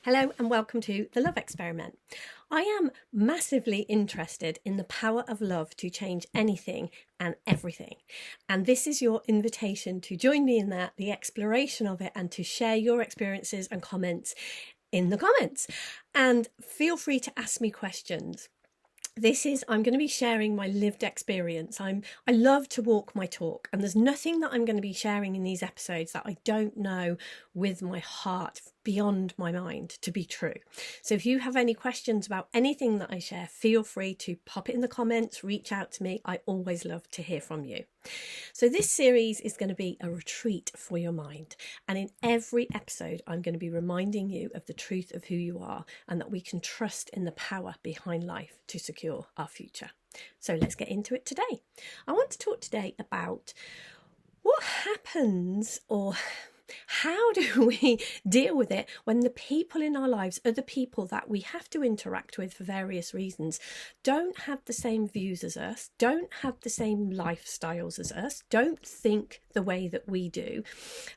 Hello and welcome to The Love Experiment. I am massively interested in the power of love to change anything and everything. And this is your invitation to join me in that, the exploration of it, and to share your experiences and comments in the comments. And feel free to ask me questions. I'm going to be sharing my lived experience. I love to walk my talk, and there's nothing that I'm going to be sharing in these episodes that I don't know with my heart beyond my mind to be true. So if you have any questions about anything that I share, feel free to pop it in the comments, reach out to me. I always love to hear from you. So this series is going to be a retreat for your mind. And in every episode, I'm going to be reminding you of the truth of who you are and that we can trust in the power behind life to secure our future. So let's get into it today. I want to talk today about what happens, or how do we deal with it when the people in our lives are the people that we have to interact with for various reasons, don't have the same views as us, don't have the same lifestyles as us, don't think the way that we do,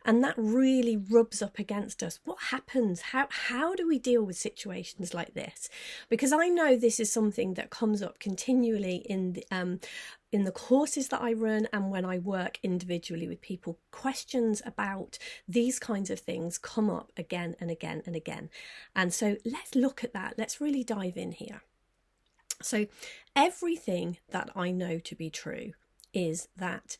and that really rubs up against us. What happens? How do we deal with situations like this? Because I know this is something that comes up continually in the courses that I run and when I work individually with people. Questions about these kinds of things come up again and again and again. And so let's look at that. Let's really dive in here. So everything that I know to be true is that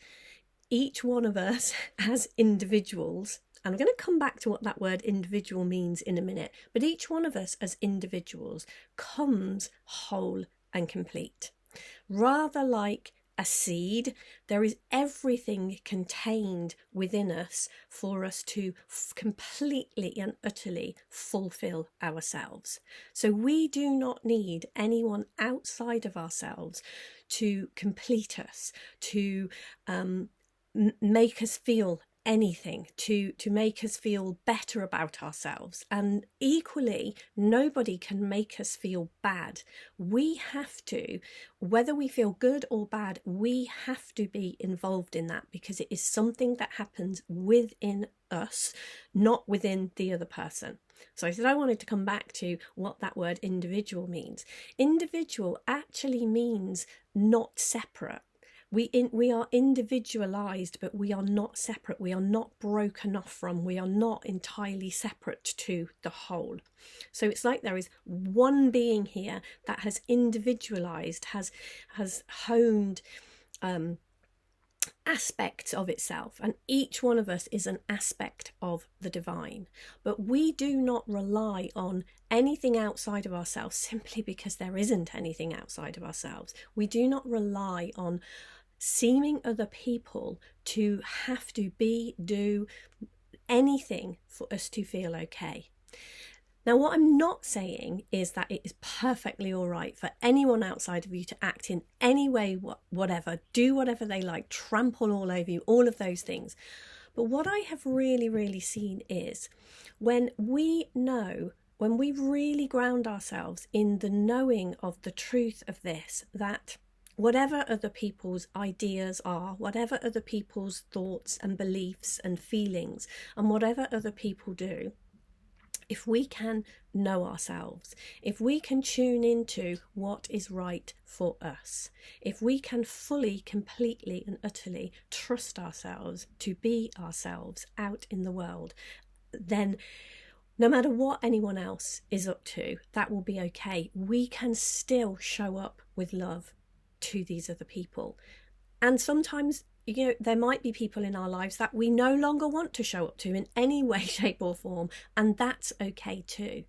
each one of us as individuals, and I'm going to come back to what that word individual means in a minute, but each one of us as individuals comes whole and complete. Rather like a seed, there is everything contained within us for us to completely and utterly fulfill ourselves. So we do not need anyone outside of ourselves to complete us, to make us feel anything, to make us feel better about ourselves. And equally, nobody can make us feel bad. We have to, whether we feel good or bad, we have to be involved in that, because it is something that happens within us, not within the other person. So I said I wanted to come back to what that word individual means. Individual actually means not separate. We are individualized, but we are not separate. We are not broken off from, we are not entirely separate to the whole. So it's like there is one being here that has individualized, has honed aspects of itself, and each one of us is an aspect of the divine. But we do not rely on anything outside of ourselves simply because there isn't anything outside of ourselves. We do not rely on seeming other people to have to do anything for us to feel okay. Now, what I'm not saying is that it is perfectly all right for anyone outside of you to act in any way, whatever, do whatever they like, trample all over you, all of those things. But what I have really seen is when we really ground ourselves in the knowing of the truth of this, that whatever other people's ideas are, whatever other people's thoughts and beliefs and feelings, and whatever other people do, if we can know ourselves, if we can tune into what is right for us, if we can fully, completely and utterly trust ourselves to be ourselves out in the world, then no matter what anyone else is up to, that will be okay. We can still show up with love to these other people. And sometimes, there might be people in our lives that we no longer want to show up to in any way, shape or form, and that's okay too.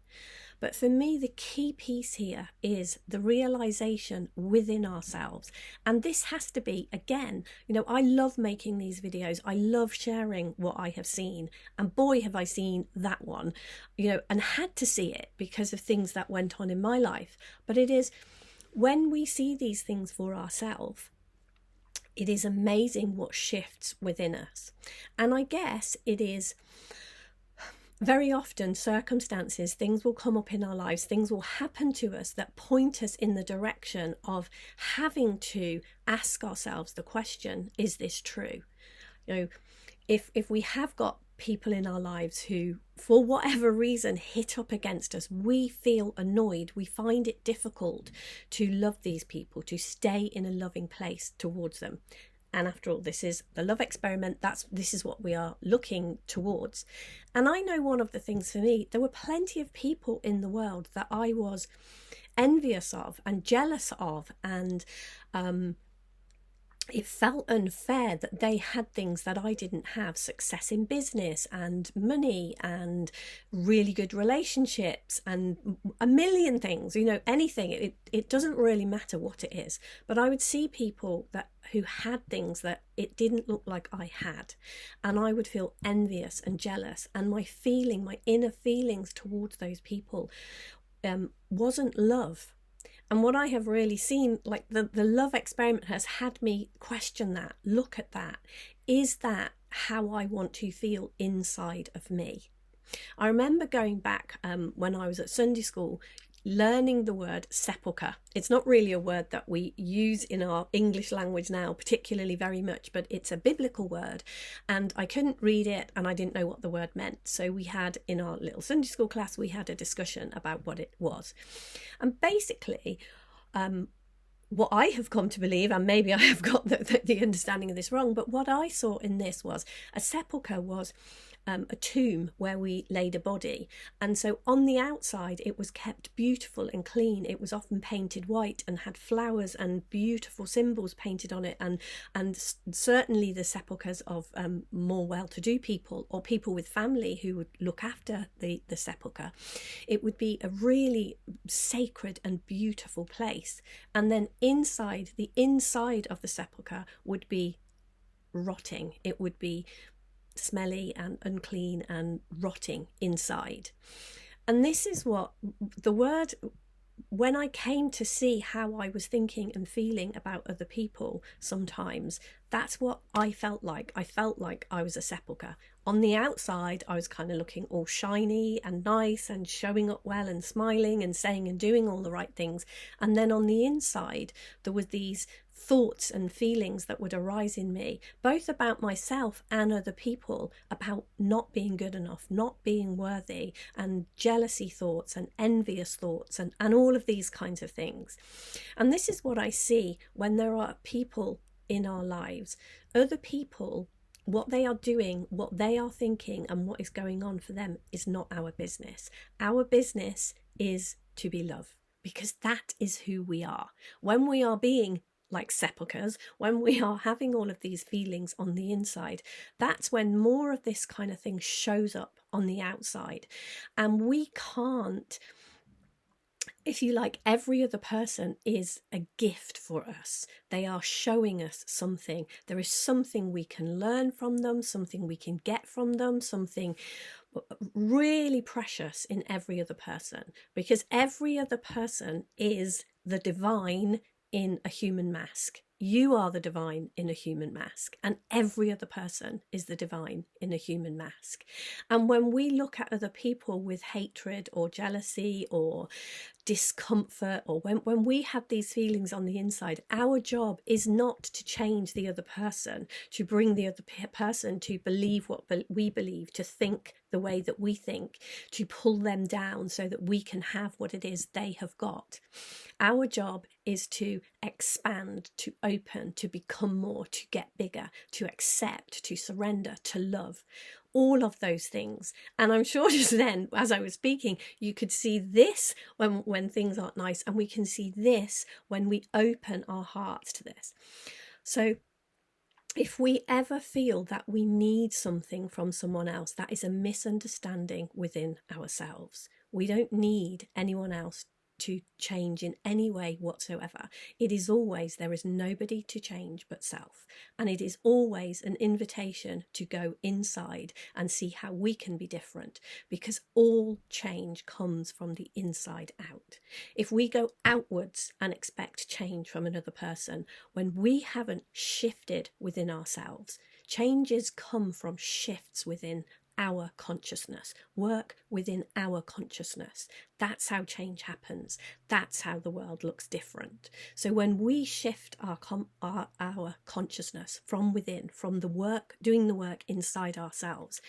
But for me, the key piece here is the realization within ourselves. And this has to be, again, I love making these videos. I love sharing what I have seen. And boy, have I seen that one, and had to see it because of things that went on in my life. But it is when we see these things for ourselves, it is amazing what shifts within us. And I guess it is very often circumstances, things will come up in our lives, things will happen to us that point us in the direction of having to ask ourselves the question, is this true? If we have got people in our lives who for whatever reason, hit up against us, we feel annoyed. We find it difficult to love these people, to stay in a loving place towards them. And after all, this is the love experiment. This is what we are looking towards. And I know one of the things for me, there were plenty of people in the world that I was envious of and jealous of, and it felt unfair that they had things that I didn't have: success in business and money and really good relationships and a million things, anything. It doesn't really matter what it is. But I would see people who had things that it didn't look like I had, and I would feel envious and jealous, and my inner feelings towards those people wasn't love. And what I have really seen, like the love experiment has had me question that, look at that. Is that how I want to feel inside of me? I remember going back when I was at Sunday school, learning the word sepulchre. It's not really a word that we use in our English language now, particularly very much, but it's a biblical word. And I couldn't read it and I didn't know what the word meant. So we had, in our little Sunday school class, we had a discussion about what it was. And basically, what I have come to believe, and maybe I have got the understanding of this wrong, but what I saw in this was a sepulchre was a tomb where we laid a body. And so on the outside, it was kept beautiful and clean. It was often painted white and had flowers and beautiful symbols painted on it. And certainly the sepulchres of more well-to-do people, or people with family who would look after the sepulchre, it would be a really sacred and beautiful place. And then the inside of the sepulchre would be rotting. It would be smelly and unclean and rotting inside. And this is what the word, when I came to see how I was thinking and feeling about other people, sometimes that's what I felt like. I felt like I was a sepulchre. On the outside, I was kind of looking all shiny and nice and showing up well and smiling and saying and doing all the right things. And then on the inside, there were these thoughts and feelings that would arise in me, both about myself and other people, about not being good enough, not being worthy, and jealousy thoughts and envious thoughts and all of these kinds of things. And this is what I see when there are people in our lives, other people. What they are doing, what they are thinking, and what is going on for them is not our business. Our business is to be love, because that is who we are. When we are being like sepulchres, when we are having all of these feelings on the inside, that's when more of this kind of thing shows up on the outside. And we can't, if you like, every other person is a gift for us. They are showing us something. There is something we can learn from them, something we can get from them, something really precious in every other person, because every other person is the divine in a human mask. You are the divine in a human mask, and every other person is the divine in a human mask. And when we look at other people with hatred or jealousy or discomfort, or when we have these feelings on the inside, our job is not to change the other person, to bring the other person to believe what we believe, to think the way that we think, to pull them down so that we can have what it is they have got. Our job is to expand, to open, to become more, to get bigger, to accept, to surrender, to love. All of those things. And I'm sure just then, as I was speaking, you could see this when things aren't nice, and we can see this when we open our hearts to this. So if we ever feel that we need something from someone else, that is a misunderstanding within ourselves. We don't need anyone else to change in any way whatsoever. It is always, there is nobody to change but self. And it is always an invitation to go inside and see how we can be different, because all change comes from the inside out. If we go outwards and expect change from another person, when we haven't shifted within ourselves, changes come from shifts within our consciousness, work within our consciousness. That's how change happens. That's how the world looks different. So when we shift our consciousness from within, from the work, doing the work inside ourselves,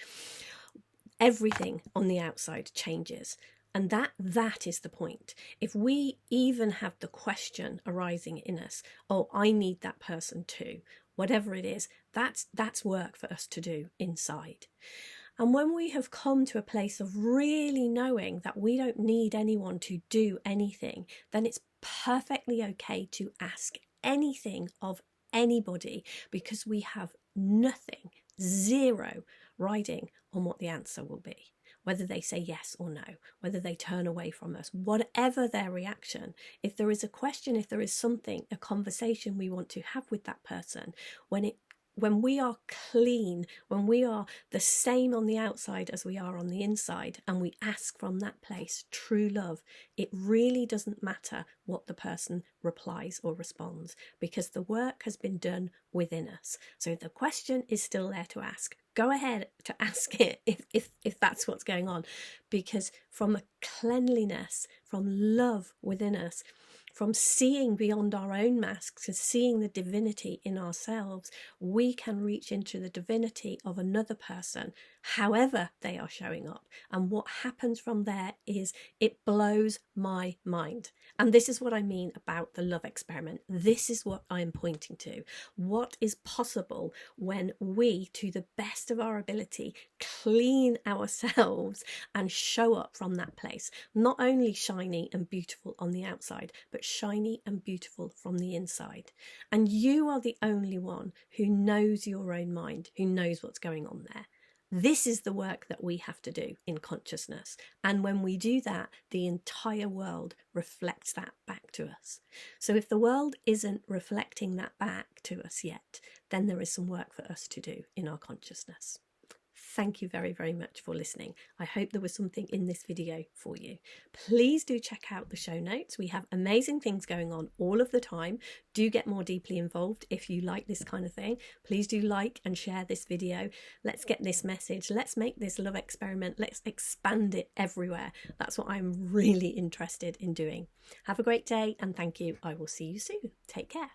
everything on the outside changes. And that is the point. If we even have the question arising in us, oh, I need that person too, whatever it is, that's work for us to do inside. And when we have come to a place of really knowing that we don't need anyone to do anything, then it's perfectly okay to ask anything of anybody, because we have nothing, zero riding on what the answer will be. Whether they say yes or no, whether they turn away from us, whatever their reaction, if there is a question, if there is something, a conversation we want to have with that person, when we are clean, when we are the same on the outside as we are on the inside, and we ask from that place true love, it really doesn't matter what the person replies or responds, because the work has been done within us. So the question is still there to ask. Go ahead to ask it if that's what's going on, because from a cleanliness, from love within us, from seeing beyond our own masks and seeing the divinity in ourselves, we can reach into the divinity of another person, however they are showing up. And what happens from there is it blows my mind. And this is what I mean about the love experiment. This is what I'm pointing to. What is possible when we, to the best of our ability, clean ourselves and show up from that place. Not only shiny and beautiful on the outside, but shiny and beautiful from the inside. And you are the only one who knows your own mind, who knows what's going on there. This is the work that we have to do in consciousness. And when we do that, the entire world reflects that back to us. So if the world isn't reflecting that back to us yet, then there is some work for us to do in our consciousness. Thank you very, very much for listening. I hope there was something in this video for you. Please do check out the show notes. We have amazing things going on all of the time. Do get more deeply involved if you like this kind of thing. Please do like and share this video. Let's get this message. Let's make this love experiment. Let's expand it everywhere. That's what I'm really interested in doing. Have a great day and thank you. I will see you soon. Take care.